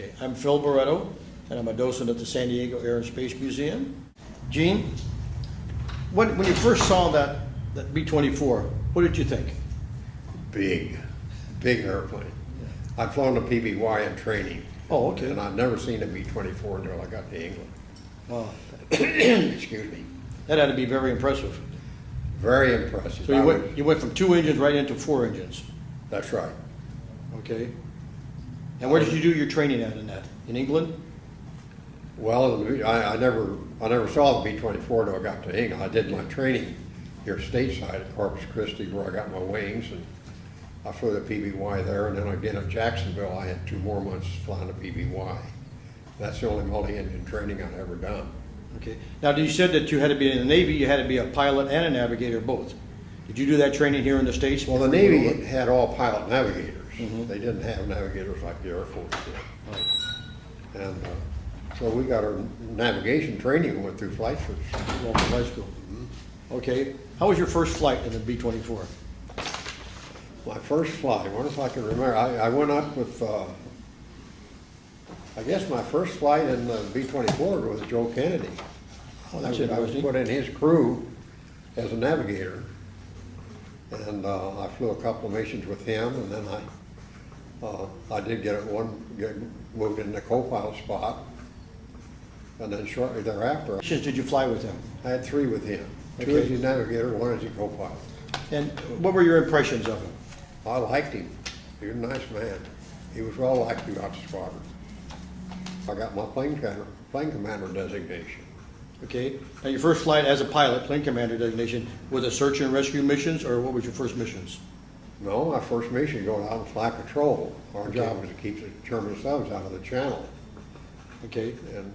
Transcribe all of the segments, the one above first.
Okay, I'm Phil Boretto, and I'm a docent at the San Diego Air and Space Museum. Gene, when you first saw that B-24, what did you think? Big airplane. I'd flown the PBY in training. Oh, okay. And I'd never seen a B-24 until I got to England. Wow. Excuse me. That had to be very impressive. Very impressive. So you went from 2 engines right into 4 engines. That's right. Okay. And where did you do your training at in that? In England? Well, I never saw the B-24 until I got to England. I did my training here stateside at Corpus Christi, where I got my wings, and I flew the PBY there, and then again at Jacksonville I had 2 more months flying the PBY. That's the only multi-engine training I've ever done. Okay. Now, you said that you had to be in the Navy, you had to be a pilot and a navigator both. Did you do that training here in the States? Well, the Navy had all pilot navigators. Mm-hmm. They didn't have navigators like the Air Force did. Right. And so we got our navigation training. We went through flight schools. Local high school. Mm-hmm. Okay. How was your first flight in the B-24? My first flight, I wonder if I can remember. I went up with, I guess my first flight in the B-24 was Col.Kenney. Oh, that's I was interesting. put in his crew as a navigator. And I flew a couple of missions with him, and then I did get moved in the co-pilot spot, and then shortly thereafter, Missions did you fly with him? I had 3 with him. Okay. 2 as a navigator, 1 as a co-pilot. And what were your impressions of him? I liked him. He was a nice man. He was well liked throughout the squadron. I got my plane commander designation. Okay. Now, your first flight as a pilot, plane commander designation, were the search and rescue missions, or what was your first missions? No, my first mission going out and fly patrol. Our Okay. job was to keep the German subs out of the channel. Okay. And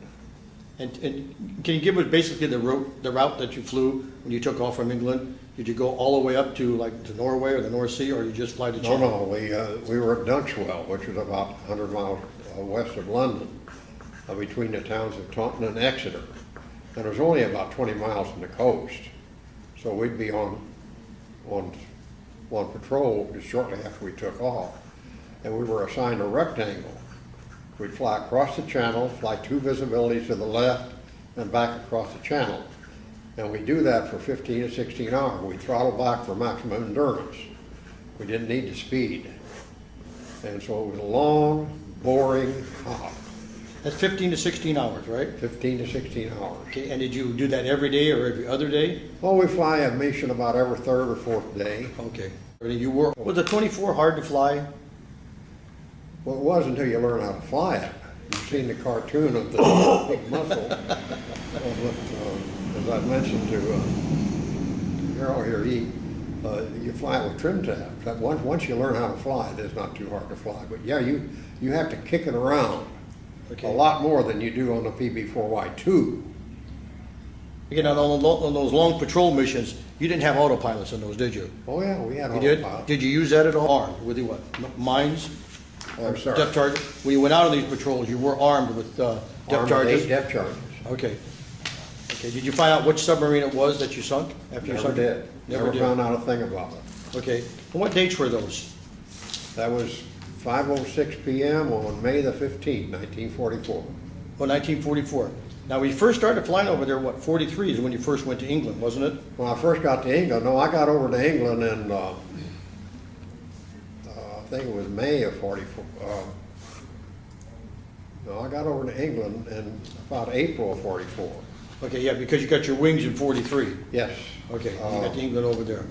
And can you give us basically the route that you flew when you took off from England? Did you go all the way up to Norway or the North Sea, or you just fly to China? no, we were at Dunxwell, which was about 100 miles west of London, between the towns of Taunton and Exeter. And it was only about 20 miles from the coast. So we'd be on patrol just shortly after we took off. And we were assigned a rectangle. We'd fly across the channel, fly 2 visibilities to the left, and back across the channel. And we do that for 15 to 16 hours. We throttle back for maximum endurance. We didn't need the speed. And so it was a long, boring hop. That's 15 to 16 hours, right? 15 to 16 hours. Okay. And did you do that every day or every other day? Well, we fly a mission about every 3rd or 4th day. Okay. Was the 24 hard to fly? Well, it was until you learn how to fly it. You've seen the cartoon of the big muscle. As I mentioned to Harold here, you fly it with trim tabs. Once you learn how to fly it, it's not too hard to fly. But yeah, you have to kick it around a lot more than you do on the PB4Y2. Again, on those long patrol missions, you didn't have autopilots in those, did you? Oh yeah, we had You did? autopilot. Did you use that at all? Armed with the what? Mines? I'm sorry. Depth charges? When you went out on these patrols, you were armed with depth Armed with charges? 8 depth charges. Okay. Okay. Did you find out which submarine it was that you sunk after you Never sunk did. it? Never found out a thing about it. Okay. And what dates were those? That was 5:06 p.m. on May the 15th, 1944. Well, 1944. Now, we first started flying over there, what, 43 is when you first went to England, wasn't it? When I first got to England, no, I got over to England in, I think it was May of 44. No, I got over to England in about April of 44. Okay, yeah, because you got your wings in 43. Yes. Okay, you got to England over there.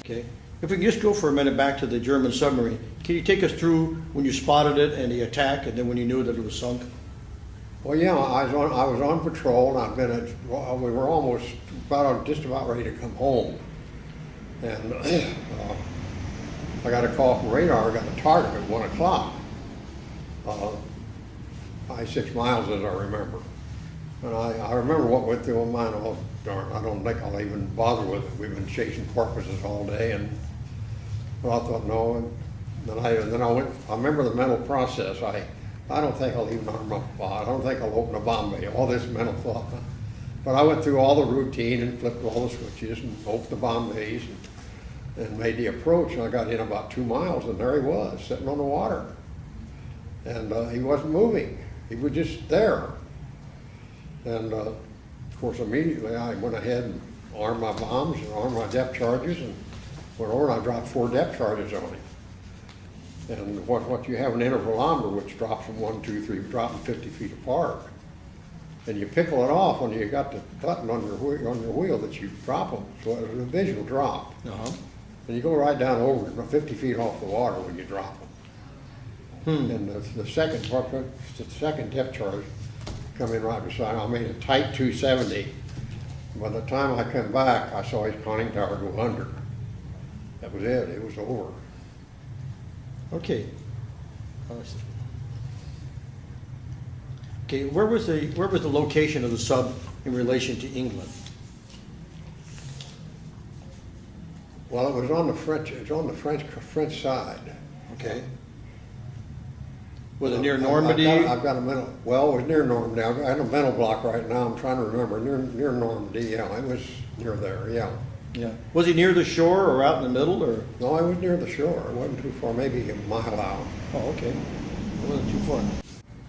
Okay. If we can just go for a minute back to the German submarine, can you take us through when you spotted it and the attack, and then when you knew that it was sunk? Well, yeah, I was on patrol, and we were almost just about ready to come home, and I got a call from radar. I got a target at 1 o'clock, 6 miles as I remember, and I remember what went through my mind. Oh darn! I don't think I'll even bother with it. We've been chasing porpoises all day, and well, I thought no. And then I went. I remember the mental process. I don't think I'll even arm up. I don't think I'll open a bomb bay. All this mental thought. But I went through all the routine and flipped all the switches and opened the bomb bays and made the approach. And I got in about 2 miles, and there he was, sitting on the water. and he wasn't moving. He was just there. And of course, immediately I went ahead and armed my bombs and armed my depth charges and went over and I dropped 4 depth charges on him. And what you have an intervalometer which drops them 1, 2, 3, dropping 50 feet apart. And you pickle it off when you got the button on your wheel that you drop them. So it was a visual drop. And you go right down over it, 50 feet off the water when you drop them. And the second depth charge come in right beside. I made a tight 270. By the time I come back, I saw his conning tower go under. That was it. It was over. Okay. Okay, where was the location of the sub in relation to England? Well, it was on the French side. Okay. Was it near Normandy? I've got a mental. Well, it was near Normandy. I have a mental block right now. I'm trying to remember. Near Normandy. Yeah, it was near there. Yeah. Yeah. Was he near the shore or out in the middle, or? No, I was near the shore. It wasn't too far. Maybe a mile out. Oh, okay. It wasn't too far.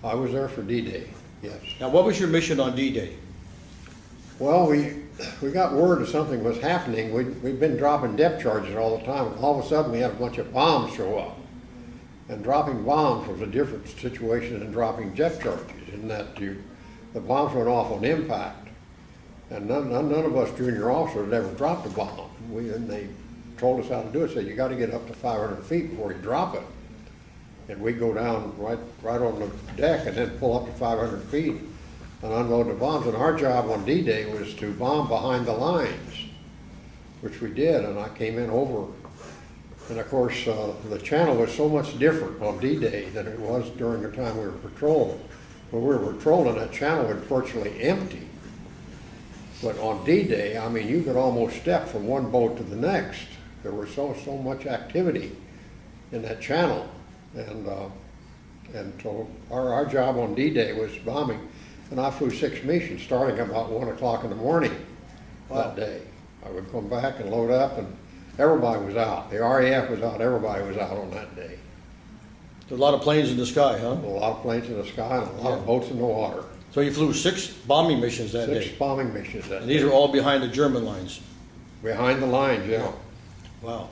I was there for D-Day. Yes. Now, what was your mission on D-Day? Well, we got word that something was happening. We'd been dropping depth charges all the time. And all of a sudden, we had a bunch of bombs show up. And dropping bombs was a different situation than dropping depth charges, in that the bombs went off on impact. And none of us junior officers had ever dropped a bomb. And they told us how to do it. Said, you got to get up to 500 feet before you drop it. And we go down right on the deck and then pull up to 500 feet and unload the bombs. And our job on D-Day was to bomb behind the lines, which we did. And I came in over. And of course, the channel was so much different on D-Day than it was during the time we were patrolling. When we were patrolling, that channel was virtually empty. But on D-Day, I mean, you could almost step from one boat to the next. There was so much activity in that channel. And so our job on D-Day was bombing. And I flew 6 missions starting about 1 o'clock in the morning that day. I would come back and load up, and everybody was out. The RAF was out. Everybody was out on that day. A lot of planes in the sky, huh? A lot of planes in the sky and a lot of boats in the water. So you flew 6 bombing missions that day? 6 bombing missions that day. And these are all behind the German lines? Behind the lines, yeah. Wow.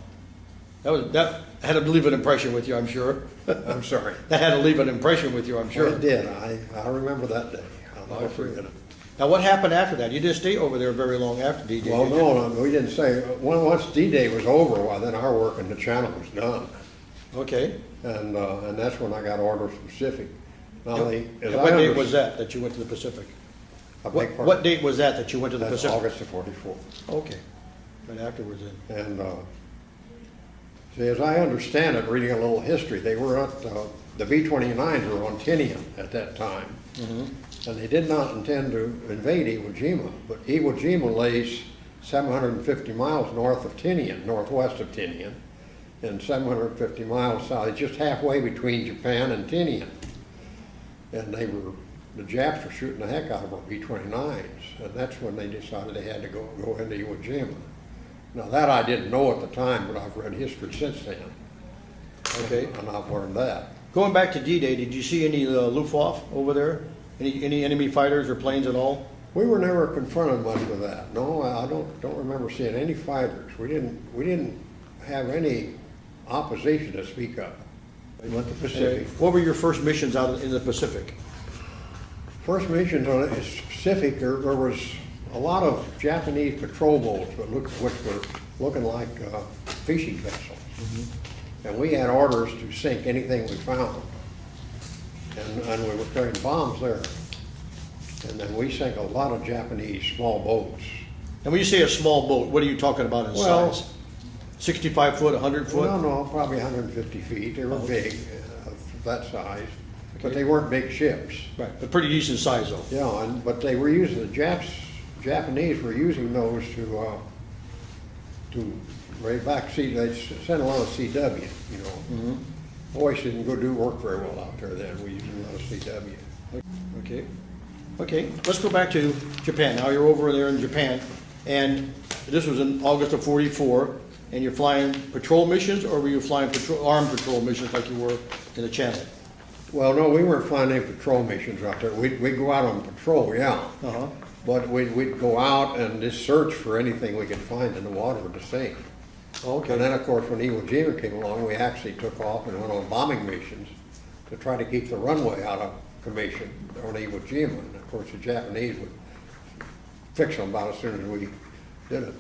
That had to leave an impression with you, I'm sure. I'm sorry. That had to leave an impression with you, I'm sure. Well, it did. I remember that day. I'll never forget it. Now, what happened after that? You didn't stay over there very long after D-Day. Well, no, we didn't say. Once D-Day was over, well, then our work in the channel was done. Okay. And that's when I got orders from Pacific. Now, what date was that you went to the Pacific? What date was that you went to the That's Pacific? August the 44th. Okay. Right afterwards then. And see, as I understand it, reading a little history, they were at, the V-29s were on Tinian at that time. And they did not intend to invade Iwo Jima, but Iwo Jima lays 750 miles north of Tinian, northwest of Tinian, and 750 miles south. It's just halfway between Japan and Tinian. And the Japs were shooting the heck out of our V-29s, and that's when they decided they had to go into Iwo Jima. Now that I didn't know at the time, but I've read history since then. Okay. And I've learned that. Going back to D-Day, did you see any Luftwaffe over there? Any enemy fighters or planes at all? We were never confronted much with that. No, I don't remember seeing any fighters. We didn't have any opposition to speak of. We went to the Pacific. What were your first missions out in the Pacific? First missions on the Pacific, there was a lot of Japanese patrol boats, which were looking like fishing vessels. And we had orders to sink anything we found. And we were carrying bombs there. And then we sank a lot of Japanese small boats. And when you say a small boat, what are you talking about in size? 65 foot, 100 foot? No, probably 150 feet. They were big, of that size. But they weren't big ships. Right, but pretty decent size though. Yeah, but they were using, the Japanese were using those to right back, they sent a lot of CW, you know. Boys didn't go do work very well out there then. We used a lot of CW. Okay, let's go back to Japan. Now you're over there in Japan, and this was in August of '44, and you're flying patrol missions, or were you flying armed patrol missions like you were in the Channel? Well, no, we weren't flying any patrol missions out there. We'd go out on patrol, yeah. Uh-huh. But we'd go out and just search for anything we could find in the water to sink. Okay. And then, of course, when Iwo Jima came along, we actually took off and went on bombing missions to try to keep the runway out of commission on Iwo Jima. And of course, the Japanese would fix them about as soon as we did it.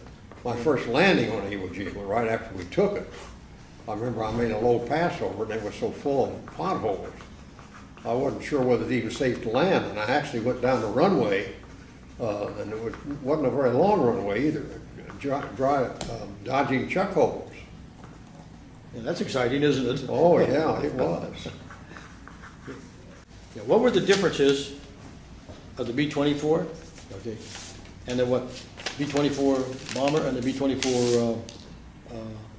My first landing on Iwo Jima, right after we took it, I remember I made a low pass over it and it was so full of potholes. I wasn't sure whether it was even safe to land, and I actually went down the runway, and it wasn't a very long runway either, dodging chuck holes. Yeah, that's exciting, isn't it? Oh, yeah, it was. Yeah, what were the differences of the B-24? Okay. And the what? B-24 bomber and the B-24,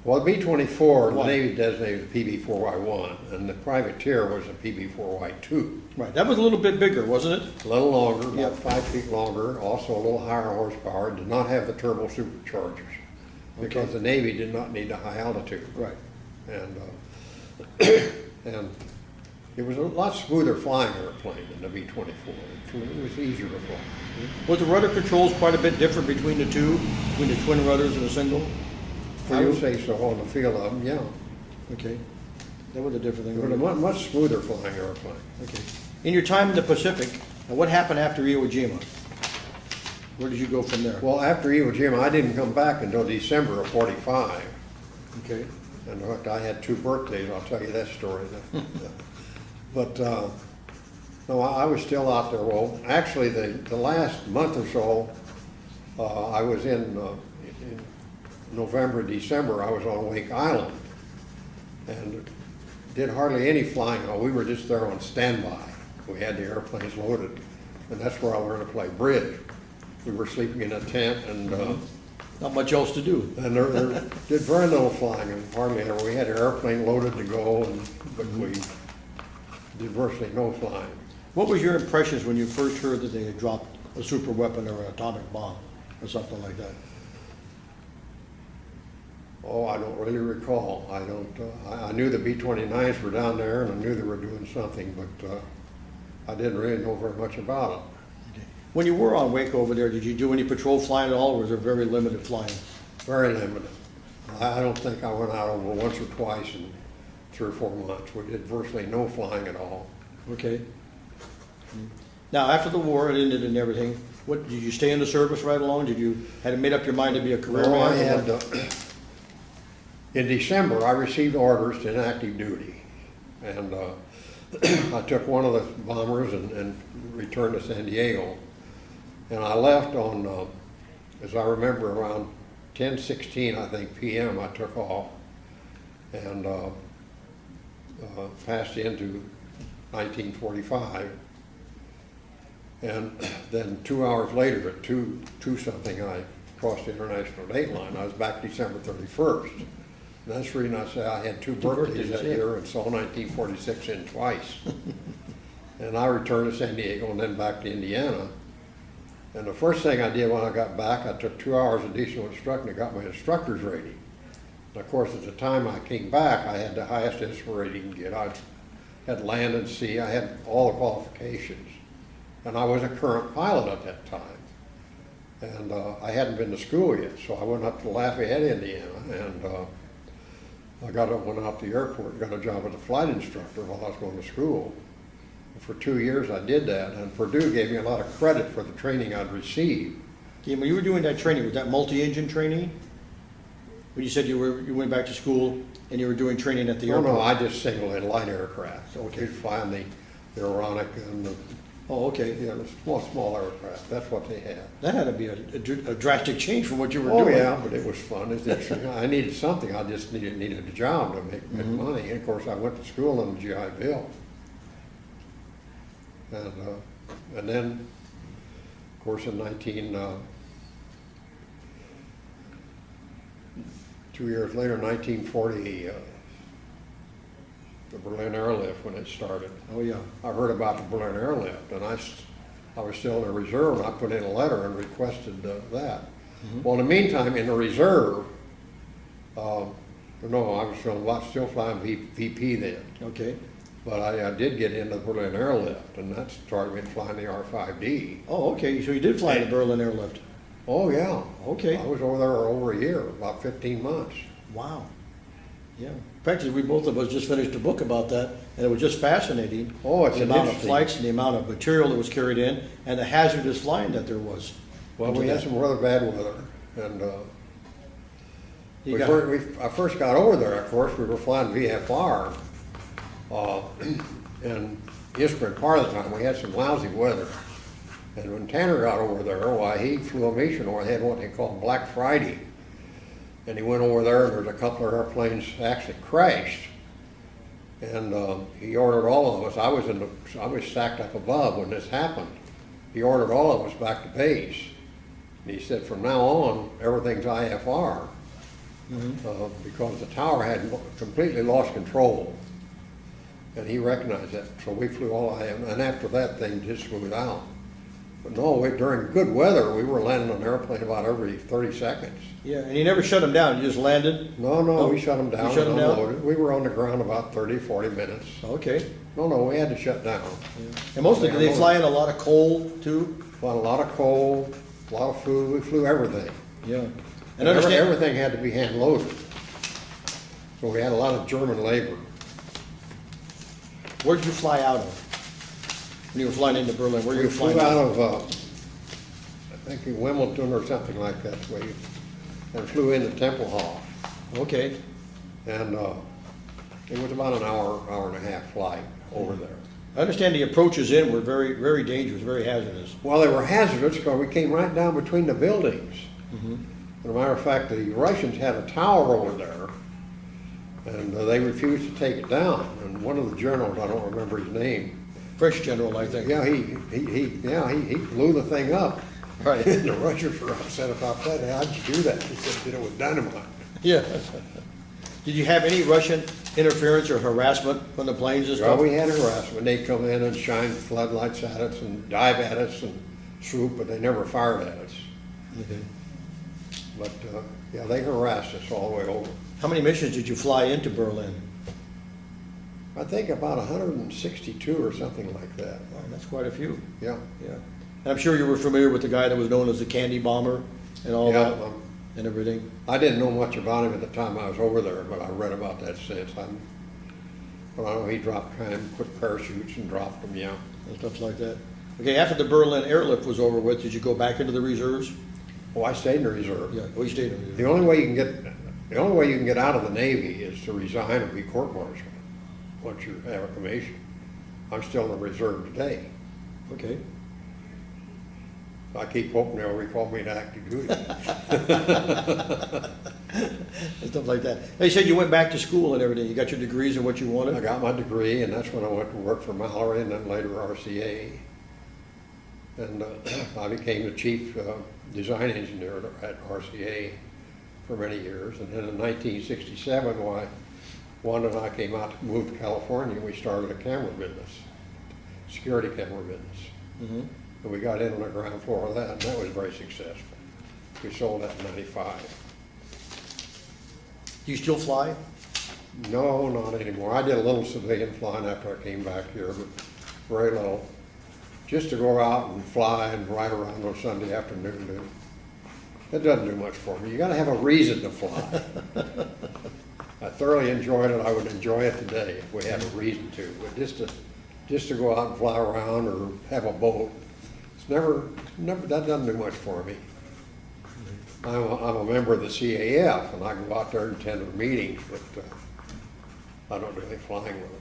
Well, the B-24, the Why? Navy designated PB-4Y1, and the privateer was a PB-4Y2. right, that was a little bit bigger, wasn't it? A little longer, about Yep. 5 feet longer, also a little higher horsepower, did not have the turbo superchargers, because Okay. the Navy did not need a high altitude. Right. And, and it was a lot smoother flying airplane than the B-24. It was easier to fly. Was the rudder controls quite a bit different between the two, between the twin rudders and the single? For I you? would say so on the feel of them, yeah. Okay. That was a different It thing. was a much smoother flying airplane. Okay. In your time in the Pacific, what happened after Iwo Jima? Where did you go from there? Well, after Iwo Jima, I didn't come back until December of '45. Okay. And in fact, I had 2 birthdays, I'll tell you that story. But, no, I was still out there. Well, actually, the last month or so, I was in November, December, I was on Wake Island and did hardly any flying. We were just there on standby. We had the airplanes loaded, and that's where I learned to play bridge. We were sleeping in a tent, and Not much else to do. there did very little flying, and hardly ever. We had an airplane loaded to go, but we did virtually no flying. What was your impressions when you first heard that they had dropped a super weapon or an atomic bomb or something like that? Oh, I don't really recall. I don't. I knew the B-29s were down there, and I knew they were doing something, but I didn't really know very much about it. Okay. When you were on Wake over there, did you do any patrol flying at all, or was there very limited flying? Very limited. I don't think I went out over once or twice in 3 or 4 months. We did virtually no flying at all. Okay. Now, after the war, it ended and everything, what, did you stay in the service right along? Did you, had it made up your mind to be a career No, I man? had, in December, I received orders to inactive duty. And I took one of the bombers and returned to San Diego. And I left on, as I remember, around 10:16, I think, p.m. I took off and passed into 1945. And then 2 hours later, at 2 something, I crossed the international date line. I was back December 31st. And that's the reason I say I had 2 birthdays that yeah. year and saw 1946 in twice. And I returned to San Diego and then back to Indiana. And the first thing I did when I got back, I took 2 hours of diesel instructing and got my instructor's rating. And of course, at the time I came back, I had the highest ISPA rating you can get. I had land and sea, I had all the qualifications. And I was a current pilot at that time. And I hadn't been to school yet, so I went up to Lafayette, Indiana, and went out to the airport and got a job as a flight instructor while I was going to school. And for 2 years I did that, and Purdue gave me a lot of credit for the training I'd received. Okay, when you were doing that training, was that multi-engine training? When you said you went back to school and you were doing training at the No, airport? no, I just singled in light aircraft. Okay. You'd fly the Aeronica and the, Oh, okay. the small aircraft. That's what they had. That had to be a drastic change from what you were Oh, doing. yeah, but it was fun. I needed something. I just needed a job to make money. And of course, I went to school on the GI Bill. And then, of course, in 2 years later, 1940, the Berlin Airlift, when it started. Oh, yeah. I heard about the Berlin Airlift, and I was still in the reserve, and I put in a letter and requested that. Mm-hmm. Well, in the meantime, in the reserve, no, I was still flying VP then. Okay. But I did get into Berlin Airlift, and that started me flying the R5D. Oh, okay, so you did fly the Berlin Airlift. Oh, yeah. Okay. I was over there over a year, about 15 months. Wow. Yeah. Practically, we both of us just finished a book about that, and it was just fascinating. Oh, it's the amount of interesting. flights and the amount of material that was carried in, and the hazardous flying that there was. Well, we had some rather bad weather, and I first got over there, of course, we were flying VFR, and Eastern part of the time, we had some lousy weather. And when Tanner got over there, why, he flew a mission over, they had what they call Black Friday. And he went over there, and there was a couple of airplanes actually crashed. And he ordered all of us, I was stacked up above when this happened. He ordered all of us back to base. And he said, from now on, everything's IFR. Because the tower had completely lost control. And he recognized that, so we flew all IFR, and after that, things just smoothed out. But no, during good weather, we were landing an airplane about every 30 seconds. Yeah, and you never shut them down, you just landed? No, we shut them down. You shut them down? We were on the ground about 30, 40 minutes. Okay. No, we had to shut down. Yeah. And mostly, did they fly in a lot of coal, too? Well, a lot of coal, a lot of food, we flew everything. Yeah. And everything had to be hand-loaded. So we had a lot of German labor. Where'd you fly out of? When you were flying into Berlin, where were you flying flew out of, I think in Wimbledon or something like that, and flew into Tempelhof. Okay. And it was about an hour and a half flight over there. I understand the approaches in were very, very dangerous, very hazardous. Well, they were hazardous because we came right down between the buildings. As a matter of fact, the Russians had a tower over there, and they refused to take it down. And one of the generals, I don't remember his name. French general, I think. Yeah, he blew the thing up. Right. And the Russians were upset about that. How'd you do that? He said, did it with dynamite. Yeah. Did you have any Russian interference or harassment from the planes and stuff? Well, we had harassment. They'd come in and shine floodlights at us and dive at us and swoop, but they never fired at us. Okay. But, yeah, they harassed us all the way over. How many missions did you fly into Berlin? I think about 162 or something like that. Oh, that's quite a few. Yeah. Yeah. And I'm sure you were familiar with the guy that was known as the Candy Bomber and all that and everything. I didn't know much about him at the time I was over there, but I read about that since. But I know he dropped put parachutes and dropped them, yeah. And stuff like that. Okay, after the Berlin Airlift was over with, did you go back into the reserves? Oh, I stayed in the reserve. Yeah, you stayed in the reserve. The only way you can get out of the Navy is to resign and be court-martialed once you have a commission. I'm still in the reserve today. Okay. I keep hoping they'll recall me to active duty. And stuff like that. They said you went back to school and everything. You got your degrees in what you wanted? I got my degree, and that's when I went to work for Mallory and then later RCA. And I became the chief design engineer at RCA for many years. And then in 1967, Wanda and I came out to move to California, and we started a camera business, security camera business. And we got in on the ground floor of that, and that was very successful. We sold that in '95. Do you still fly? No, not anymore. I did a little civilian flying after I came back here, but very little. Just to go out and fly and ride around on Sunday afternoon, it doesn't do much for me. You gotta have a reason to fly. I thoroughly enjoyed it. I would enjoy it today if we had a reason to. But just to go out and fly around or have a boat, it's never that doesn't do much for me. I'm a member of the CAF, and I go out there and attend the meetings, but I don't do any flying with them.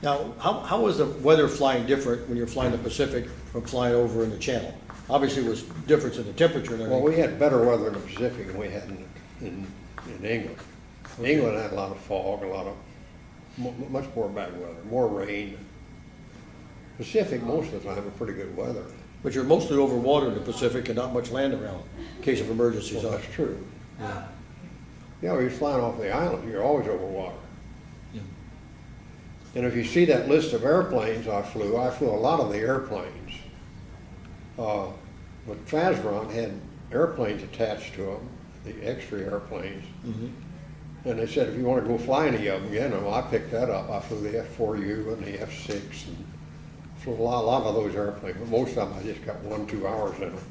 Now, how was the weather flying different when you're flying the Pacific from flying over in the Channel? Obviously, it was difference in the temperature and everything. Well, we had better weather in the Pacific than we had in England. Okay. England had a lot of fog, much more bad weather, more rain. Pacific, most of the time, are pretty good weather. But you're mostly over water in the Pacific and not much land around in case of emergencies. Well, that's true. Yeah. Yeah, when you're flying off the island, you're always over water. Yeah. And if you see that list of airplanes I flew a lot of the airplanes. But Fazron had airplanes attached to them, the extra airplanes. And they said, if you want to go fly any of them, you know, I picked that up. I flew the F4U and the F6 and flew a lot of those airplanes. But most of them I just got 1-2 hours in them.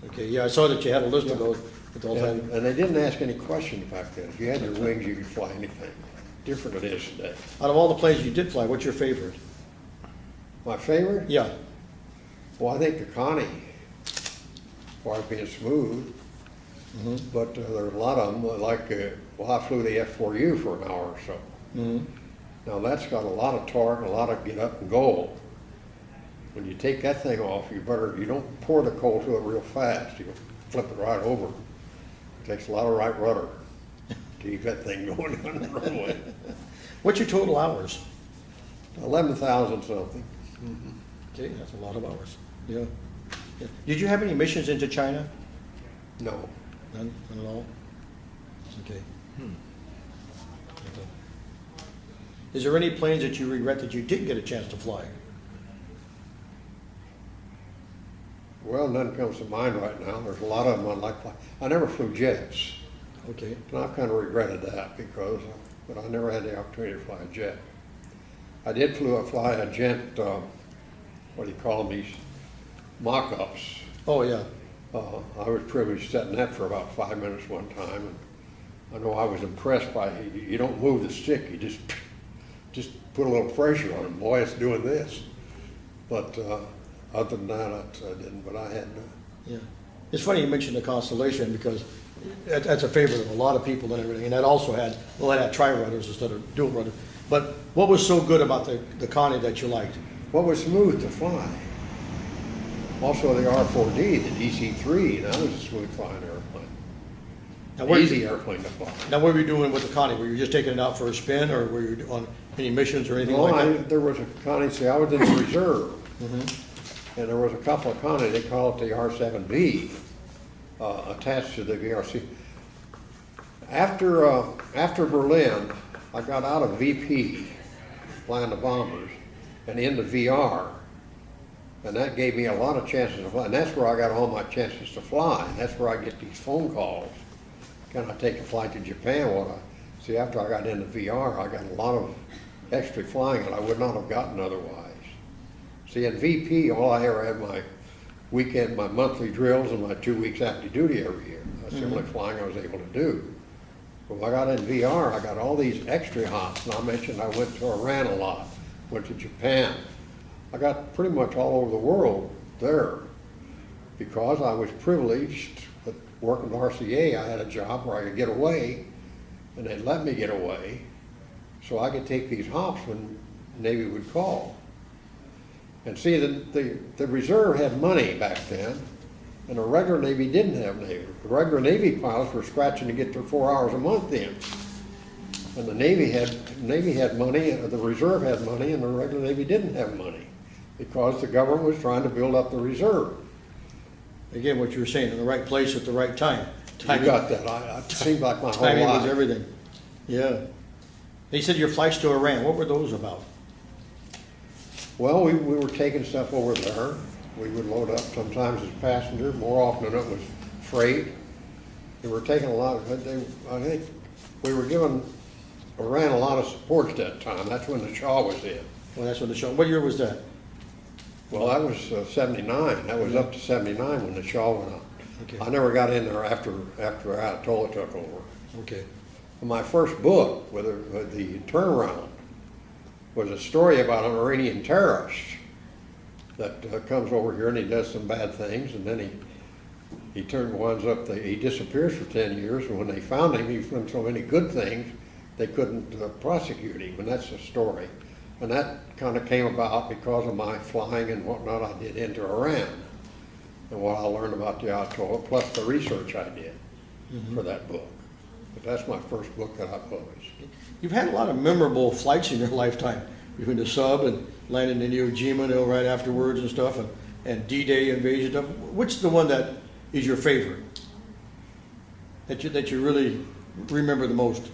Okay, yeah, I saw that you had a list of those. And they didn't ask any questions back then. If you had your wings, you could fly anything. Different it is today. Out of all the planes you did fly, what's your favorite? My favorite? Yeah. Well, I think the Connie, as far as being smooth. Mm-hmm. But there's a lot of them, like, well, I flew the F4U for an hour or so. Mm-hmm. Now that's got a lot of torque, a lot of get up and go. When you take that thing off, you don't pour the coal to it real fast. You flip it right over. It takes a lot of right rudder to keep that thing going on the runway. What's your total hours? 11,000 something. Mm-hmm. Okay, that's a lot of hours. Yeah. Yeah. Did you have any missions into China? No. None at all? Okay. Is there any planes that you regret that you didn't get a chance to fly? Well, none comes to mind right now. There's a lot of them I'd like to fly. I never flew jets. Okay. And I've kind of regretted that but I never had the opportunity to fly a jet. I did fly a jet, what do you call them, these mock-ups. Oh, yeah. I was privileged setting that for about 5 minutes one time, and I know I was impressed by you don't move the stick, you just put a little pressure on it. Boy, it's doing this. But other than that, I didn't. But I had. Yeah, it's funny you mentioned the Constellation because that's a favorite of a lot of people and everything, and that also had tri-rudders instead of dual rudders. But what was so good about the Connie that you liked? What was smooth to fly? Also the R4D, the DC-3, that was a smooth flying airplane. Now, Easy airplane to fly. Now, what were you doing with the Connie? Were you just taking it out for a spin, or were you on any missions or anything like that? There was a Connie, see, I was in the reserve, Mm-hmm. and there was a couple of Connie, they call it the R7B, attached to the VRC. After Berlin, I got out of VP, flying the bombers, and into VR. And that gave me a lot of chances to fly. And that's where I got all my chances to fly. And that's where I get these phone calls. Can I take a flight to Japan? See, after I got into VR, I got a lot of extra flying that I would not have gotten otherwise. See, in VP, all I ever had my weekend, my monthly drills and my 2 weeks active duty every year. That's the only flying I was able to do. But when I got in VR, I got all these extra hops. And I mentioned I went to Iran a lot, went to Japan. I got pretty much all over the world there because I was privileged with working at RCA. I had a job where I could get away, and they'd let me get away, so I could take these hops when Navy would call. And see, the reserve had money back then, and the regular Navy didn't have Navy. The regular Navy pilots were scratching to get their 4 hours a month in. And the Navy had money, the reserve had money, and the regular Navy didn't have money, because the government was trying to build up the reserve. Again, what you were saying, in the right place at the right time. You got that. It seemed like my whole life. Timing was everything. Yeah. They said your flights to Iran, what were those about? Well, we were taking stuff over there. We would load up sometimes as passenger, more often than it was freight. We were taking a lot of, I think we were giving Iran a lot of support at that time. That's when the Shah was in. Well, that's when the Shah, what year was that? Well, that was 79. That was up to 79 when the Shah went up. Okay. I never got in there after Ayatollah took over. Okay. My first book with the turnaround was a story about an Iranian terrorist that comes over here and he does some bad things, and then he disappears for 10 years, and when they found him, he's done so many good things, they couldn't prosecute him, and that's the story. And that kind of came about because of my flying and whatnot I did into Iran, and what I learned about the Ayatollah, plus the research I did for that book. But that's my first book that I published. You've had a lot of memorable flights in your lifetime. You've been to sub and landed in Iwo Jima right afterwards and stuff, and D-Day invasion stuff. Which is the one that is your favorite? That you really remember the most?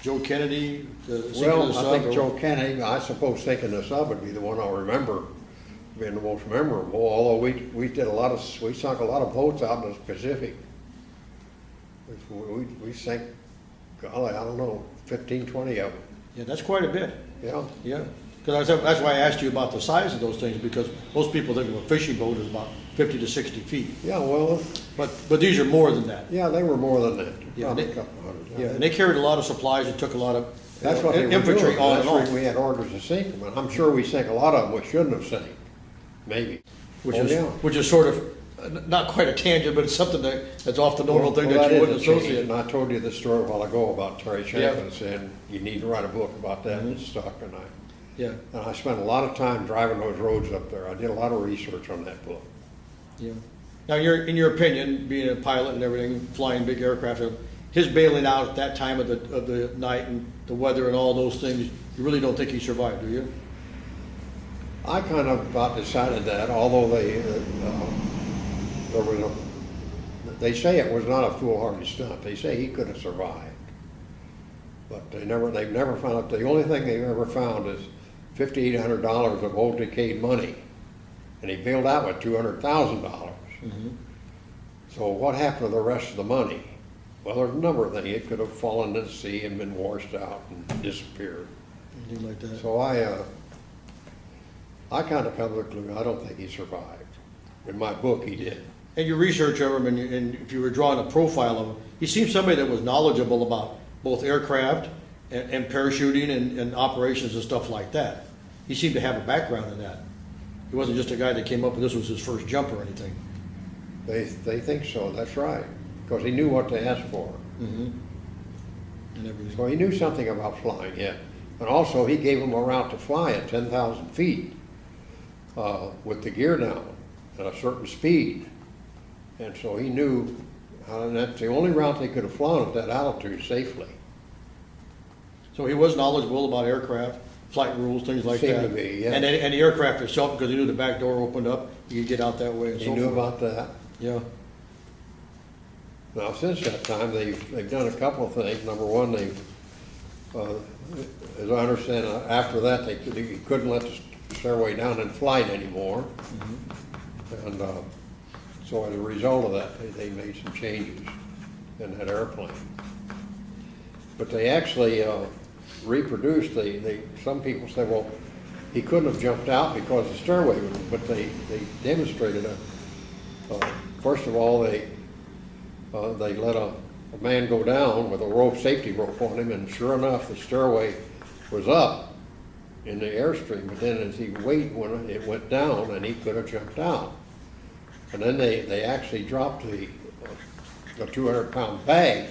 Joe Kennedy? Well, I think Joe Kennedy, I suppose thinking the sub would be the one I'll remember being the most memorable, although we sunk a lot of boats out in the Pacific. We sank golly, I don't know, 15, 20 of them. Yeah, that's quite a bit. Yeah. Yeah, because that's why I asked you about the size of those things, because most people think of a fishing boat as about 50 to 60 feet. Yeah, well, But these are more than that. yeah, they were more than that. Yeah, Probably they- a couple hundred. Yeah, and they carried a lot of supplies and took a lot of That's what they were infantry doing. on That's and why off. we had orders to sink them, and I'm sure we sank a lot of them we shouldn't have sank, maybe. Which Oh, is yeah. which is sort of not quite a tangent, but it's something that's off the normal thing Well, that you is wouldn't a change, associate. and I told you the story a while ago about Terry Yeah. Champlin saying, you need to write a book about that, and it stuck, Yeah, and I spent a lot of time driving those roads up there. I did a lot of research on that book. yeah. Now, in your opinion, being a pilot and everything, flying big aircraft, his bailing out at that time of the night and the weather and all those things, you really don't think he survived, do you? I kind of about decided that, although they say it was not a foolhardy stunt. They say he could have survived, but they've never found out. The only thing they've ever found is $5,800 of old decayed money, and he bailed out with $200,000. Mm-hmm. So what happened to the rest of the money? Well, there's a number of things. It could have fallen into the sea and been washed out and disappeared. Anything like that? So I kind of come to the conclusion, I don't think he survived. In my book, he did. And your research of him, and if you were drawing a profile of him, he seemed somebody that was knowledgeable about both aircraft and parachuting and operations and stuff like that. He seemed to have a background in that. He wasn't just a guy that came up and this was his first jump or anything. They think so, that's right, because he knew what to ask for. Mm-hmm. And everything. So he knew something about flying, yeah. And also, he gave him a route to fly at 10,000 feet with the gear down at a certain speed. And so he knew, and that's the only route they could have flown at that altitude safely. So he was knowledgeable about aircraft, flight rules, things like Seemed that. to be, yeah. And the aircraft itself, because he knew the back door opened up, you could get out that way and He so knew forth. about that. Yeah. Now, since that time, they've done a couple of things. Number one, as I understand, after that, they couldn't let the stairway down in flight anymore. Mm-hmm. And so as a result of that, they made some changes in that airplane. But they actually reproduced, some people say, well, he couldn't have jumped out because the stairway was, but they demonstrated first of all, they let a man go down with a safety rope on him, and sure enough, the stairway was up in the airstream, but then as he waited, when it went down, and he could have jumped out. And then they actually dropped the 200-pound bag,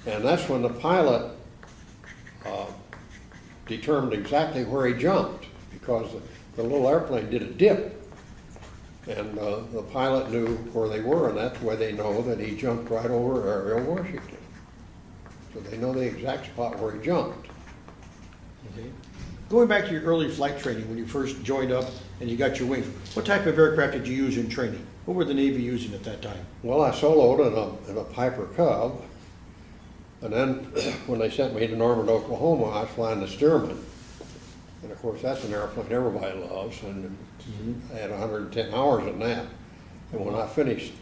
and that's when the pilot determined exactly where he jumped, because the little airplane did a dip. And the pilot knew where they were, and that's why they know that he jumped right over Ariel, Washington. So they know the exact spot where he jumped. Okay. Going back to your early flight training, when you first joined up and you got your wings, what type of aircraft did you use in training? What were the Navy using at that time? Well, I soloed in a Piper Cub, and then when they sent me to Norman, Oklahoma, I was flying the Stearman. And of course, that's an airplane everybody loves, and I had 110 hours in that. And when I finished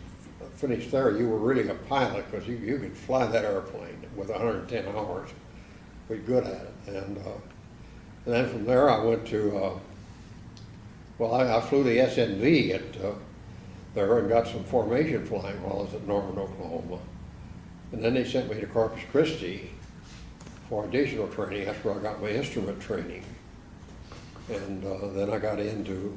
there, you were really a pilot, because you could fly that airplane with 110 hours. Be good at it. And then from there, I went to, I flew the SNV there and got some formation flying while I was at Norman, Oklahoma. And then they sent me to Corpus Christi for additional training. That's where I got my instrument training. And then I got into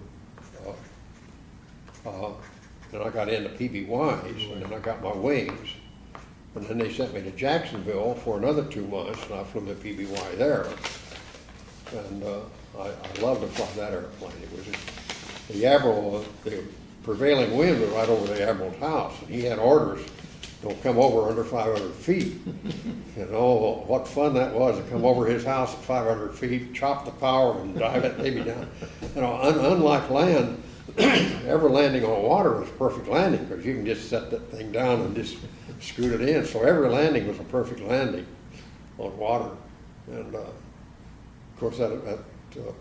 PBYs, and then I got my wings. And then they sent me to Jacksonville for another 2 months, and I flew the PBY there. And I loved to fly that airplane. It was the admiral, the prevailing wind was right over the admiral's house, and he had orders, don't come over under 500 feet. And oh, what fun that was to come over his house at 500 feet, chop the power and dive that baby down. You know, unlike land, ever landing on water was a perfect landing, because you can just set that thing down and just scoot it in. So every landing was a perfect landing on water. And of course that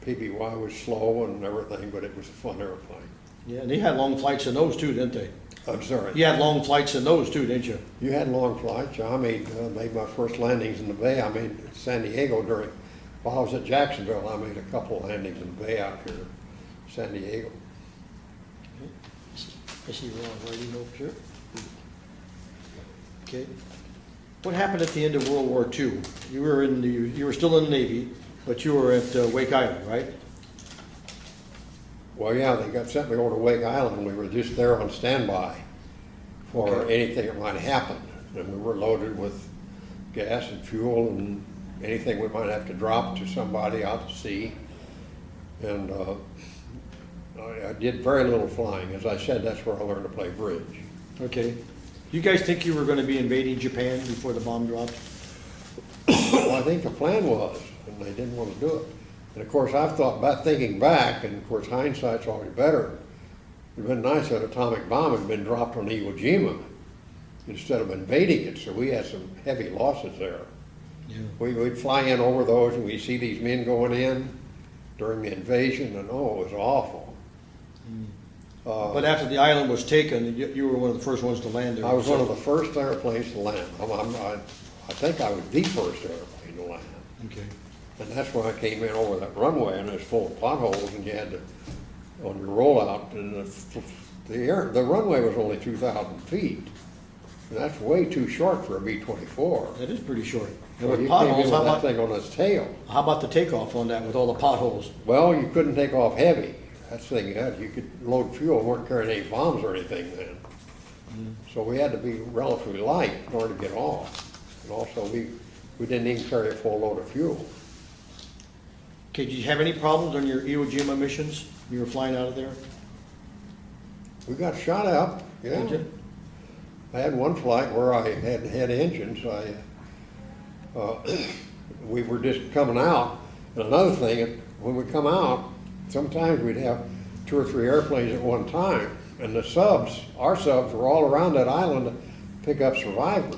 PBY was slow and everything, but it was a fun airplane. Yeah, and they had long flights in those too, didn't they? I'm sorry. You had long flights in those too, didn't you? You had long flights. I made my first landings in the Bay. I made San Diego while I was at Jacksonville. I made a couple landings in the Bay out here, San Diego. I see Ron writing over here. Okay. What happened at the end of World War II? You were still in the Navy, but you were at Wake Island, right? Well, yeah, they sent me over to Wake Island. We were just there on standby for anything that might happen. And we were loaded with gas and fuel and anything we might have to drop to somebody out to sea. And I did very little flying. As I said, that's where I learned to play bridge. Okay. You guys think you were going to be invading Japan before the bomb dropped? Well, I think the plan was, and they didn't want to do it. And of course, I've thought about thinking back, and of course, hindsight's always better. It would have been nice that atomic bomb had been dropped on Iwo Jima instead of invading it, so we had some heavy losses there. Yeah. We'd fly in over those, and we'd see these men going in during the invasion, and oh, it was awful. But after the island was taken, you were one of the first ones to land there. I was one of the first airplanes to land. I think I was the first airplane to land. Okay. And that's when I came in over that runway, and it was full of potholes, and you had to, on your rollout, and the runway was only 2,000 feet. And that's way too short for a B-24. That is pretty short. So And you with came in potholes, with that thing on its tail. how about the takeoff on that with all the potholes? Well, you couldn't take off heavy. That's the thing you could load fuel, weren't carrying any bombs or anything then. So we had to be relatively light in order to get off. And also, we didn't even carry a full load of fuel. Okay, did you have any problems on your Iwo Jima missions? You were flying out of there? We got shot up, yeah. Did you? I had one flight where I had engines. We were just coming out. And another thing, when we come out, sometimes we'd have 2 or 3 airplanes at one time. And our subs were all around that island to pick up survivors.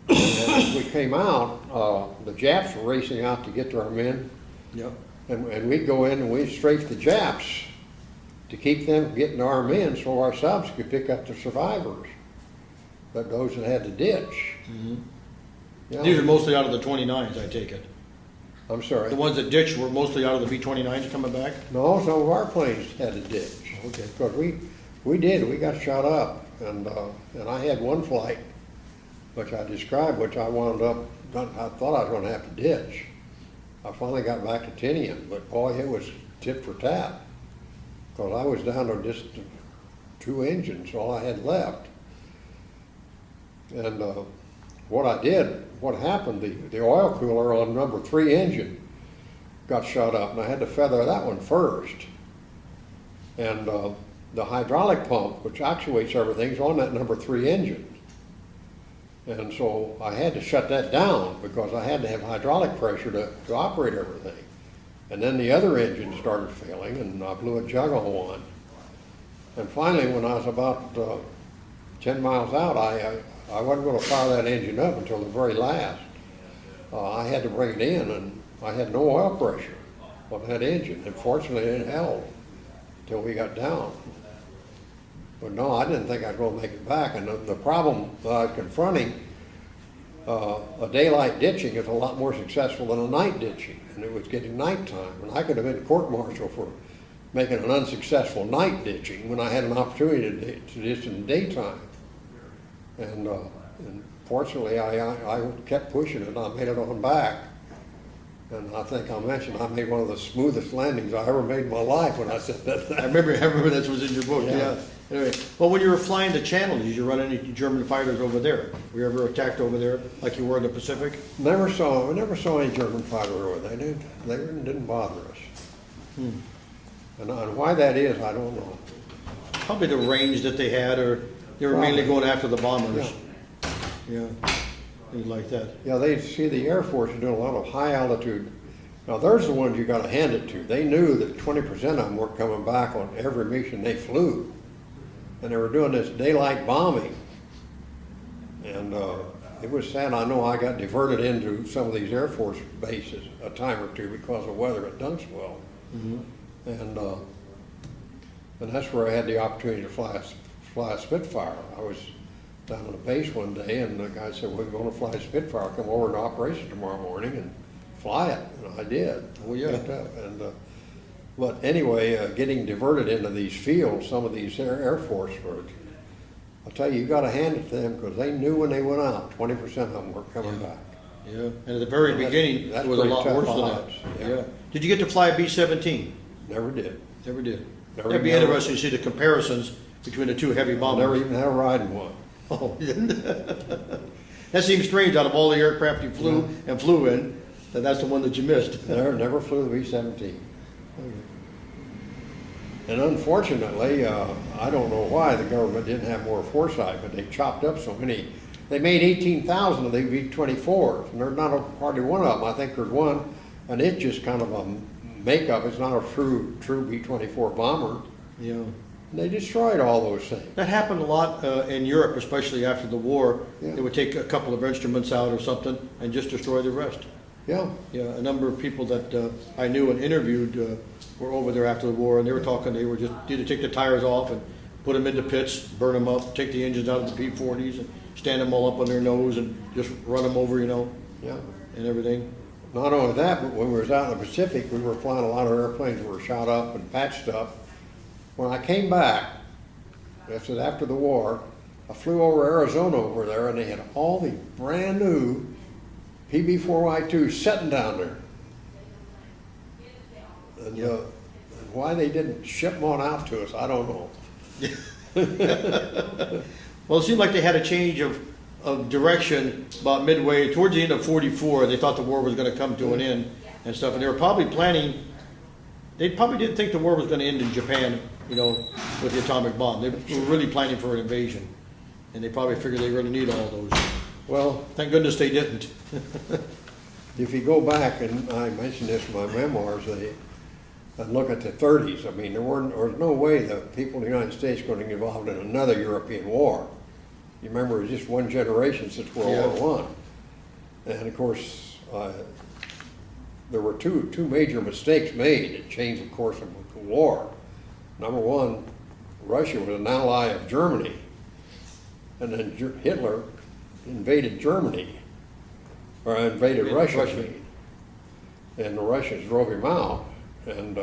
And as we came out, the Japs were racing out to get to our men. Yep. And we'd go in and we'd strafe the Japs to keep them from getting to our men so our subs could pick up the survivors. But those that had to ditch. Mm-hmm. You know, These are mostly out of the 29s, I take it. I'm sorry. The ones that ditched were mostly out of the B-29s coming back? No, some of our planes had to ditch. Okay. Because we got shot up. And I had one flight, which I described, which I wound up, I thought I was going to have to ditch. I finally got back to Tinian, but boy, it was tit for tat. Because I was down to just 2 engines, all I had left. And what happened, the oil cooler on number 3 engine got shot up, and I had to feather that one first. And the hydraulic pump, which actuates everything, is on that number 3 engine. And so I had to shut that down because I had to have hydraulic pressure to operate everything. And then the other engine started failing, and I blew a jug on one. And finally, when I was about 10 miles out, I wasn't going to fire that engine up until the very last. I had to bring it in, and I had no oil pressure on that engine. And fortunately, it held until we got down. But no, I didn't think I was going to make it back. And the problem that I was confronting, a daylight ditching is a lot more successful than a night ditching. And it was getting nighttime. And I could have been court-martialed for making an unsuccessful night ditching when I had an opportunity to ditch in the daytime. And fortunately, I kept pushing it, and I made it on back. And I think I mentioned I made one of the smoothest landings I ever made in my life when I said that. I remember that was in your book, yeah. Anyway, well, when you were flying the Channel, did you run any German fighters over there? Were you ever attacked over there like you were in the Pacific? I never saw any German fighter over there. They didn't bother us. And why that is, I don't know. Probably the range that they had, or they were mainly going after the bombers. Yeah, things like that. Yeah, the Air Force is doing a lot of high altitude. Now, there's the ones you got to hand it to. They knew that 20% of them were coming back on every mission they flew. And they were doing this daylight bombing. And it was sad. I know I got diverted into some of these Air Force bases a time or two because of weather at Dunkswell. And that's where I had the opportunity to fly fly a Spitfire. I was down on the base one day, and the guy said, "We're going to fly a Spitfire. Come over into operation tomorrow morning and fly it." And I did. Oh, yeah. But anyway, getting diverted into these fields, some of these Air Force were, I'll tell you, you got to hand it to them, because they knew when they went out, 20% of them were coming back. Yeah, and at the very beginning, it was a lot worse than that. Yeah. Did you get to fly a B-17? Never did. Never did. Never That'd be even interesting to see the comparisons between the two heavy bombers. Never even had a ride in one. Oh, that seems strange. Out of all the aircraft you flew and flew in, that's the one that you missed. Never flew the B-17. And unfortunately, I don't know why the government didn't have more foresight, but they chopped up so many. They made 18,000 of the B-24s, and there's not hardly one of them. I think there's one, and it's just kind of a makeup. It's not a true B-24 bomber. Yeah. And they destroyed all those things. That happened a lot in Europe, especially after the war. Yeah. They would take a couple of instruments out or something and just destroy the rest. Yeah. Yeah, a number of people that I knew and interviewed were over there after the war, and they were talking, they were just either take the tires off and put them into pits, burn them up, take the engines out of the P-40s and stand them all up on their nose and just run them over, Yeah. and everything. Not only that, but when we was out in the Pacific, we were flying a lot of airplanes that were shot up and patched up. When I came back, this was after the war, I flew over Arizona over there, and they had all the brand new PB-4Y2 sitting down there. And why they didn't ship them on out to us, I don't know. Well, it seemed like they had a change of direction about midway, towards the end of 44. They thought the war was going to come to an end and stuff, and they were probably planning, they probably didn't think the war was going to end in Japan, with the atomic bomb. They were really planning for an invasion, and they probably figured they really need all those. Well, Thank goodness they didn't. if you go back, and I mentioned this in my memoirs, and look at the 30s, I mean, there was no way the people in the United States were going to get involved in another European war. You remember, it was just one generation since World War I. And of course, there were two major mistakes made that changed the course of the war. Number one, Russia was an ally of Germany, and then Hitler invaded Germany, or invaded Russia, and the Russians drove him out. And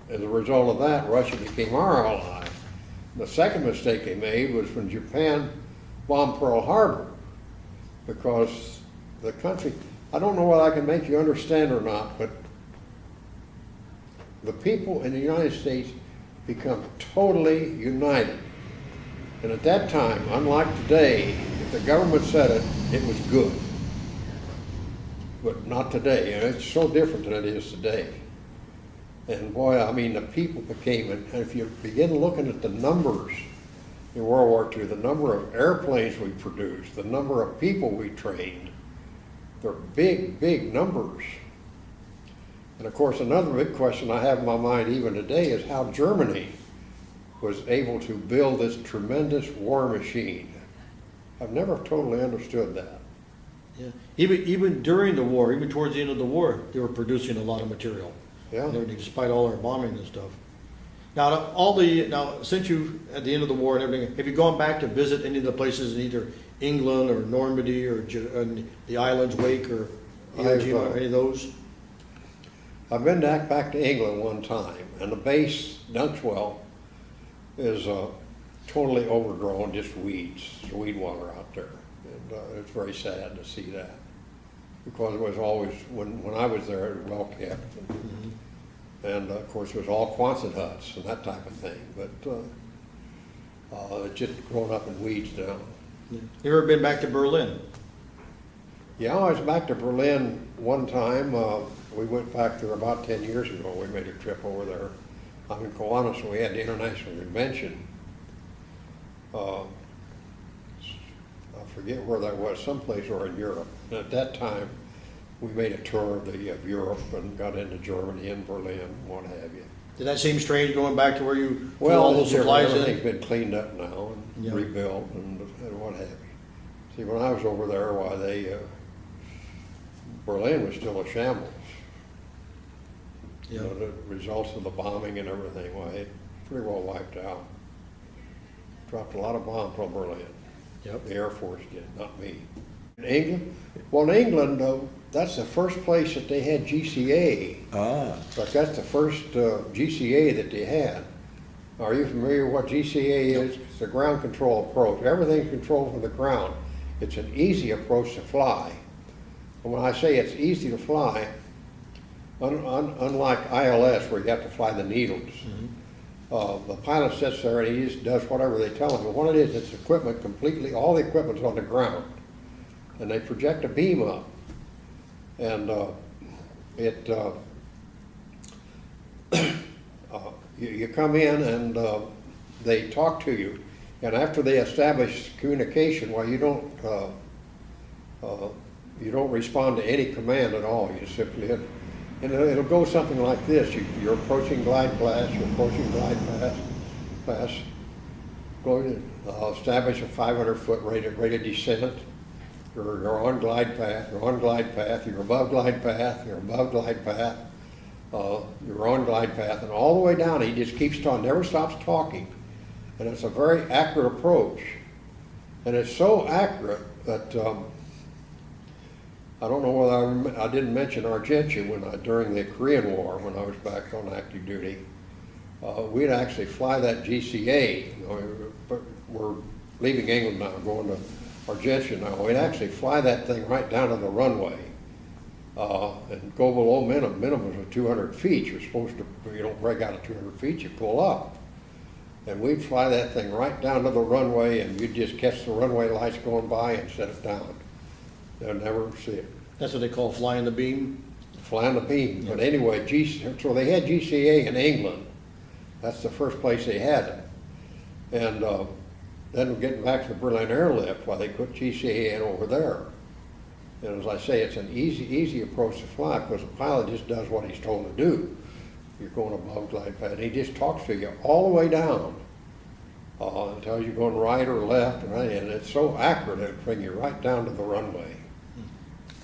as a result of that, Russia became our ally. The second mistake they made was when Japan bombed Pearl Harbor, because the country, I don't know whether I can make you understand or not, but the people in the United States become totally united. And at that time, unlike today, if the government said it, it was good. But not today, and it's so different than it is today. And boy, I mean, the people became, and if you begin looking at the numbers in World War II, the number of airplanes we produced, the number of people we trained, they're big, big numbers. And of course, another big question I have in my mind even today is how Germany was able to build this tremendous war machine. I've never totally understood that. Yeah. Even during the war, even towards the end of the war, they were producing a lot of material. Yeah. Despite all our bombing and stuff. Now, since you at the end of the war and everything, have you gone back to visit any of the places in either England or Normandy or the islands, Wake or Iwo Jima, or any of those? I've been back to England one time, and the base, Dunxwell, is totally overgrown, just weeds, weed water out there. And it's very sad to see that, because it was always, when I was there, it was well kept. And of course, it was all Quonset huts and that type of thing, but it's just grown up in weeds now. You ever been back to Berlin? Yeah, I was back to Berlin one time. We went back there about 10 years ago. We made a trip over there. I'm in Kiwanis, and we had the international convention. I forget where that was, someplace or in Europe. And at that time, we made a tour of Europe and got into Germany and Berlin, what have you. Did that seem strange going back to where you put all those supplies in? Everything's been cleaned up now and rebuilt and what have you. See, when I was over there, Berlin was still a shambles. Yeah. The results of the bombing and everything, it pretty well wiped out. dropped a lot of bombs on Berlin. Yep. The Air Force did, not me. In England? Well, in England, that's the first place that they had GCA. But that's the first GCA that they had. Are you familiar with what GCA is? It's a ground control approach. Everything's controlled from the ground. It's an easy approach to fly. And when I say it's easy to fly, unlike ILS where you have to fly the needles, the pilot sits there and he just does whatever they tell him. And what it is, it's equipment completely, all the equipment's on the ground. And they project a beam up. And you come in and they talk to you. And after they establish communication, well, you don't respond to any command at all. You simply, and it'll go something like this. You're approaching glide path, you're approaching glide path, going to establish a 500-foot rate of descent. You're on glide path, you're on glide path, you're above glide path, you're above glide path, you're on glide path, and all the way down he just keeps talking, never stops talking. And it's a very accurate approach. And it's so accurate that I don't know whether I didn't mention Argentia during the Korean War when I was back on active duty. We'd actually fly that GCA. You know, we're leaving England now, going to Argentia now. We'd actually fly that thing right down to the runway and go below minimum. Minimum is 200 feet. You're supposed to, you don't break out at 200 feet, you pull up. And we'd fly that thing right down to the runway, and you'd just catch the runway lights going by and set it down. They'll never see it. That's what they call flying the beam? Flying the beam. Yeah. But anyway, so they had GCA in England. That's the first place they had it. And then we're getting back to the Berlin Airlift, they put GCA in over there. And as I say, it's an easy approach to fly because the pilot just does what he's told to do. You're going above glide path. He just talks to you all the way down and tells you going right or left, and it's so accurate it'll bring you right down to the runway.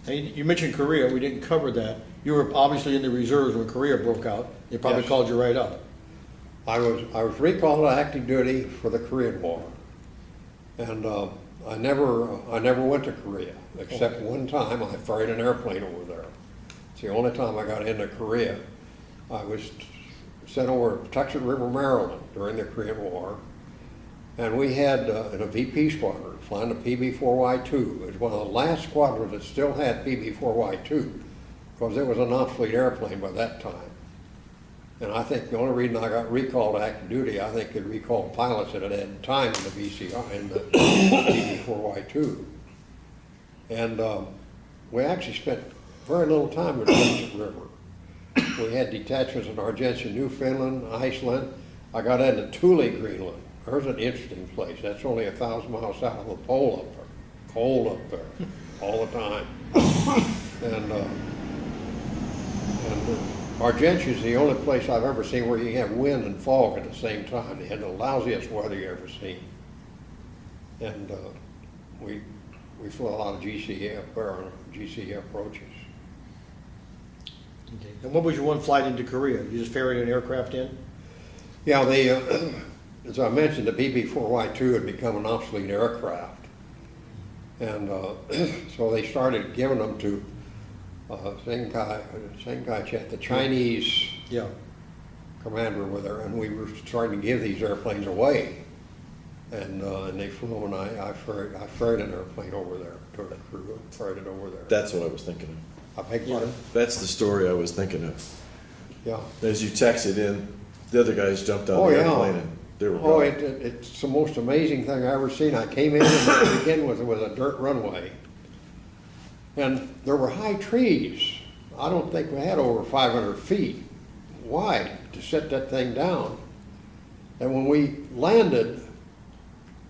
Hey, you mentioned Korea. We didn't cover that. You were obviously in the reserves when Korea broke out. They probably called you right up. I was recalled to active duty for the Korean War, and I never went to Korea except one time. I ferried an airplane over there. It's the only time I got into Korea. I was sent over to Tuxedo River, Maryland during the Korean War, and we had in a VP squadron flying the PB-4Y2. It was one of the last squadrons that still had PB-4Y2 because it was an obsolete airplane by that time. And I think the only reason I got recalled to active duty, I think they recalled pilots that had had time in the VCR, in the PB-4Y2. And we actually spent very little time with the Tuxedo River. We had detachments in Argentia, Newfoundland, Iceland. I got into Thule, Greenland. There's an interesting place. That's only 1,000 miles south of the pole up there. Cold up there, all the time. And Argentia is the only place I've ever seen where you have wind and fog at the same time. They had the lousiest weather you ever seen. And we flew a lot of GCA up there on GCA approaches. Okay. And what was your one flight into Korea? You just ferried an aircraft in? Yeah, they, as I mentioned, the PB-4Y2 had become an obsolete aircraft. And so they started giving them to Senkai Chet, the Chinese commander with her, and we were starting to give these airplanes away. And they flew them, and I ferried an airplane over there, took the crew, ferried it over there. That's what I was thinking of. I beg your pardon? That's the story I was thinking of. Yeah. As you texted in, the other guys jumped out of the airplane and they were gone. It's the most amazing thing I've ever seen. I came in and began with a dirt runway. And there were high trees. I don't think we had over 500 feet wide to set that thing down. And when we landed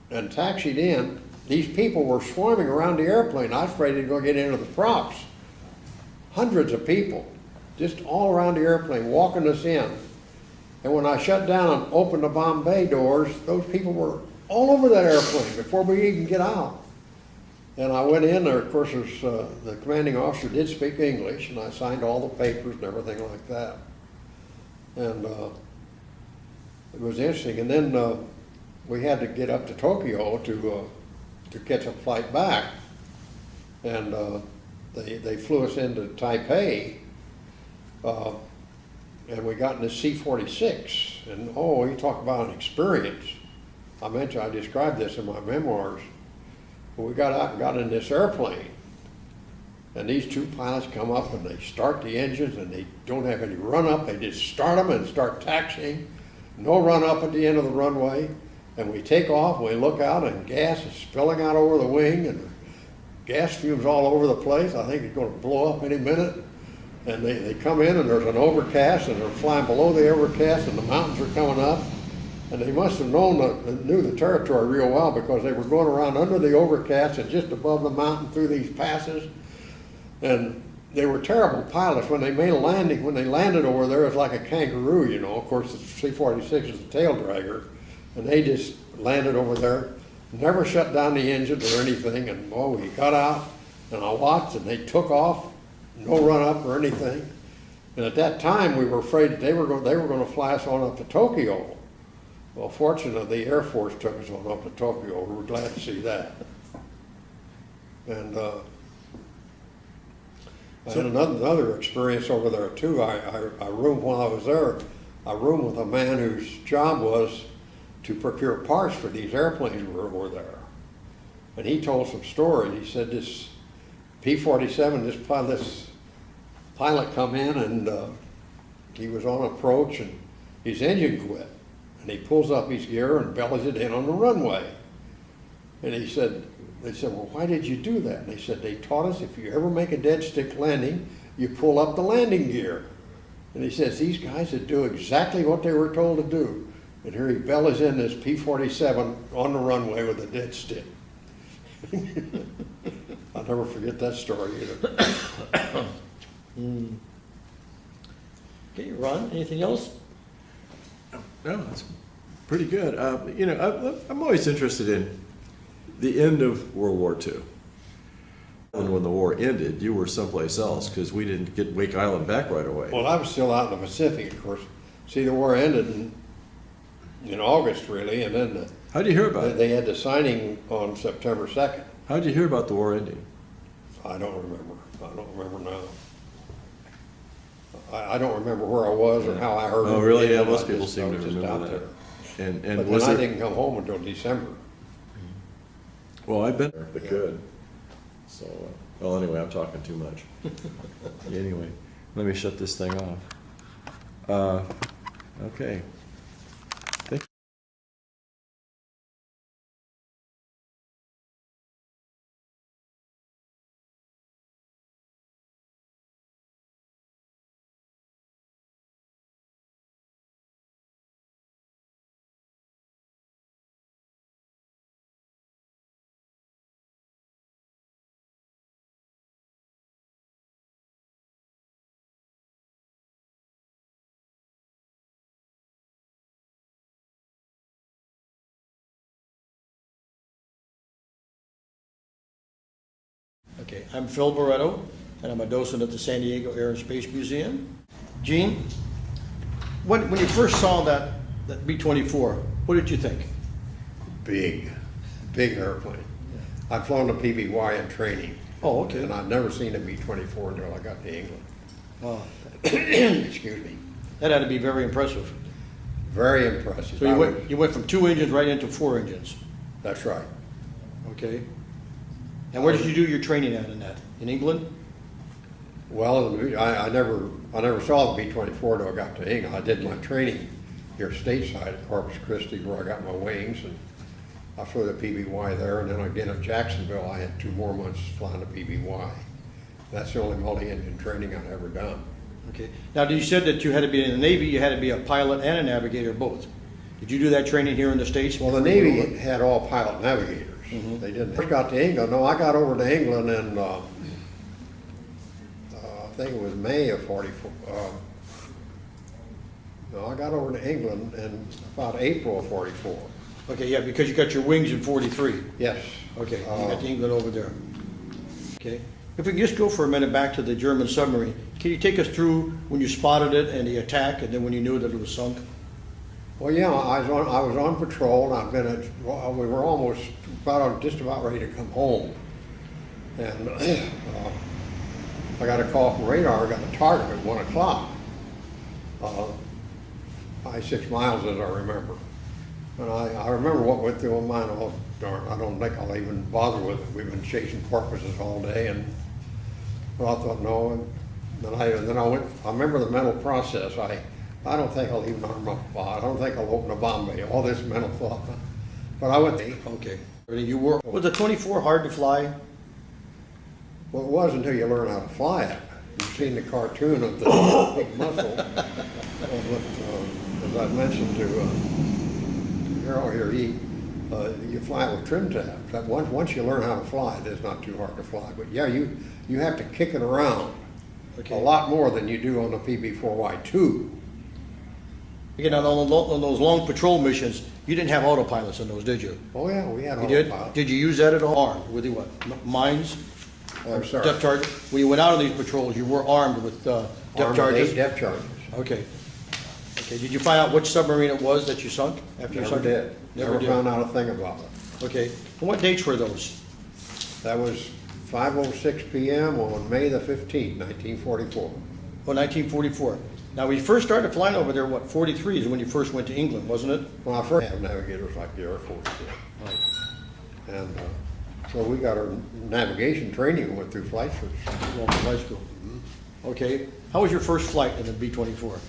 and taxied in, these people were swarming around the airplane. I was afraid they'd go get into the props. Hundreds of people, just all around the airplane, walking us in. And when I shut down and opened the bomb bay doors, those people were all over that airplane before we even get out. And I went in there, of course, the commanding officer did speak English, and I signed all the papers and everything like that. And it was interesting. And then we had to get up to Tokyo to catch a flight back. And they flew us into Taipei, and we got in the C-46. And oh, you talk about an experience. I described this in my memoirs. We got out and got in this airplane, and these two pilots come up and they start the engines, and they don't have any run up. They just start them and start taxiing. No run up at the end of the runway. And we take off, and we look out, and gas is spilling out over the wing, and gas fumes all over the place. I think it's going to blow up any minute. And they come in, and there's an overcast, and they're flying below the overcast, and the mountains are coming up. And they must have knew the territory real well, because they were going around under the overcast and just above the mountain through these passes. And they were terrible pilots. When they made a landing, when they landed over there, it was like a kangaroo, you know. Of course, the C-46 is a tail dragger. And they just landed over there, never shut down the engines or anything. And oh, we got out, and I watched, and they took off, no run up or anything. And at that time, we were afraid that they were going to fly us on up to Tokyo. Well, fortunately, the Air Force took us on up to Tokyo. We were glad to see that. And I had another experience over there too. I roomed while I was there. I roomed with a man whose job was to procure parts for these airplanes we were there. And he told some stories. He said this P-47, this pilot come in, and he was on approach, and his engine quit. And he pulls up his gear and bellies it in on the runway. And they said, well, why did you do that? And they said, they taught us if you ever make a dead stick landing, you pull up the landing gear. And he says, these guys would do exactly what they were told to do. And here he bellies in this P-47 on the runway with a dead stick. I'll never forget that story either. Okay, Ron, anything else? No, that's pretty good. You know, I'm always interested in the end of World War II. And when the war ended, you were someplace else, because we didn't get Wake Island back right away. Well, I was still out in the Pacific, of course. See, the war ended in August, really, and then How'd you hear about it? they had the signing on September 2nd. How'd you hear about the war ending? I don't remember. I don't remember now. I don't remember where I was or how I heard it. Oh, really? Yeah, most I people just- seem I to was just remember out that. there. And But was then I there? didn't come home until December. Well, I've been there. They could. So, well, anyway, I'm talking too much. Anyway, let me shut this thing off. Okay. Thank you. Okay, I'm Phil Boretto, and I'm a docent at the San Diego Air and Space Museum. Gene, when you first saw that B-24, what did you think? Big airplane. I'd flown the PBY in training. Oh, okay. And I'd never seen a B-24 until I got to England. Oh, Excuse me. that had to be very impressive. Very impressive. So you went from 2 engines right into 4 engines. That's right. Okay. And where did you do your training at in that? In England? Well, I never saw the B-24 until I got to England. I did my training here stateside at Corpus Christi, where I got my wings, and I flew the PBY there, and then again at Jacksonville, I had 2 more months flying the PBY. That's the only multi-engine training I've ever done. Okay. Now, you said that you had to be in the Navy, you had to be a pilot and a navigator both. Did you do that training here in the States? Well, the Navy had all pilot navigators. Mm-hmm. They didn't. I got to England. No, I got over to England in, I think it was May of 44. No, I got over to England in about April of 44. Okay, yeah, because you got your wings in 43. Yes. Okay, you got to England over there. Okay. If we can just go for a minute back to the German submarine, can you take us through when you spotted it and the attack, and then when you knew that it was sunk? Well, yeah, I was on patrol, and I'd been at, well, we were almost just about ready to come home. And I got a call from radar, I got a target at 1 o'clock. 6 miles as I remember. And I remember what went through my mind. Oh, darn, I don't think I'll even bother with it. We've been chasing porpoises all day, and well, I thought, no. And then I went, I remember the mental process. I don't think I'll even arm up, I don't think I'll open a bomb bay, all this mental thought. But I went, Okay. Was the 24 hard to fly? well, it was until you learn how to fly it. You've seen the cartoon of the big muscle. As I mentioned to Harold here, you fly it with trim tabs. That once you learn how to fly, it's not too hard to fly. But yeah, you have to kick it around a lot more than you do on the PB4Y2. Again, on those long patrol missions, you didn't have autopilots in those, did you? Oh yeah, we had You did? autopilot. Did you use that at all? Armed with the what? Mines? I'm sorry. Depth charges? When you went out on these patrols, you were armed with depth Armed with charges? 8 depth charges. Okay. Okay, did you find out which submarine it was that you sunk after you Never sunk did. it? Never did. Found out a thing about it. Okay. And what dates were those? That was 5:06 p.m. on May the 15th, 1944. Oh, 1944. Now, when you first started flying over there, what, 43 is when you first went to England, wasn't it? Well, I first had navigators like the Air Force did. Right. And so we got our navigation training and went through flight school. Well, flight school. Okay. How was your first flight in the B-24?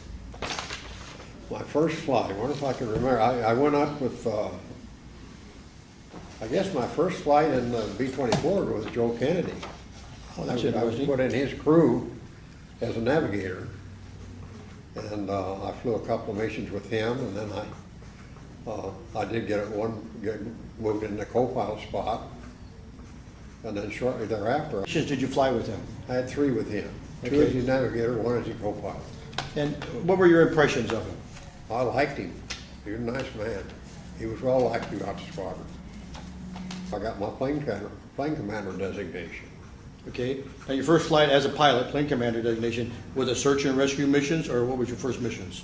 My first flight, I wonder if I can remember. I went up with, I guess my first flight in the B-24 was Joe Kennedy. Oh, that's I was interesting. put in his crew as a navigator. And I flew a couple of missions with him, and then I did get moved in the co-pilot spot. And then shortly thereafter, Missions did you fly with him? I had 3 with him. 2 Okay. as his navigator, 1 as his co-pilot. And what were your impressions of him? I liked him. He was a nice man. He was well liked throughout the squadron. I got my plane commander designation. Okay. Now, your first flight as a pilot, plane commander designation, was it search and rescue missions, or what was your first missions?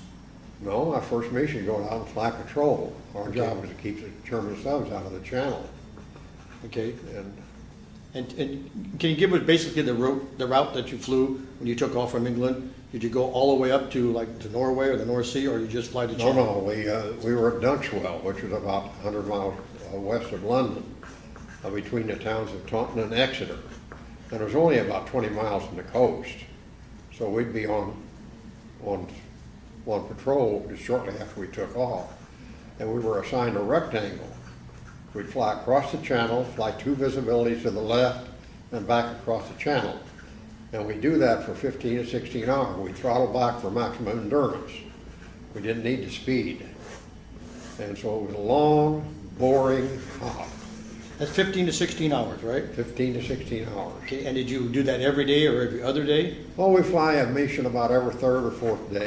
No, my first mission, go out and fly patrol. Our job was to keep the German subs out of the channel. Okay. And And can you give us basically the route that you flew when you took off from England? Did you go all the way up to to Norway or the North Sea, or you just fly to China? no, we were at Dunxwell, which was about 100 miles west of London, between the towns of Taunton and Exeter. And it was only about 20 miles from the coast. So we'd be on patrol just shortly after we took off. And we were assigned a rectangle. We'd fly across the channel, fly 2 visibilities to the left, and back across the channel. And we do that for 15 to 16 hours. We throttle back for maximum endurance. We didn't need the speed. And so it was a long, boring hop. That's 15 to 16 hours, right? 15 to 16 hours. Okay. And did you do that every day or every other day? Well, we fly a mission about every 3rd or 4th day.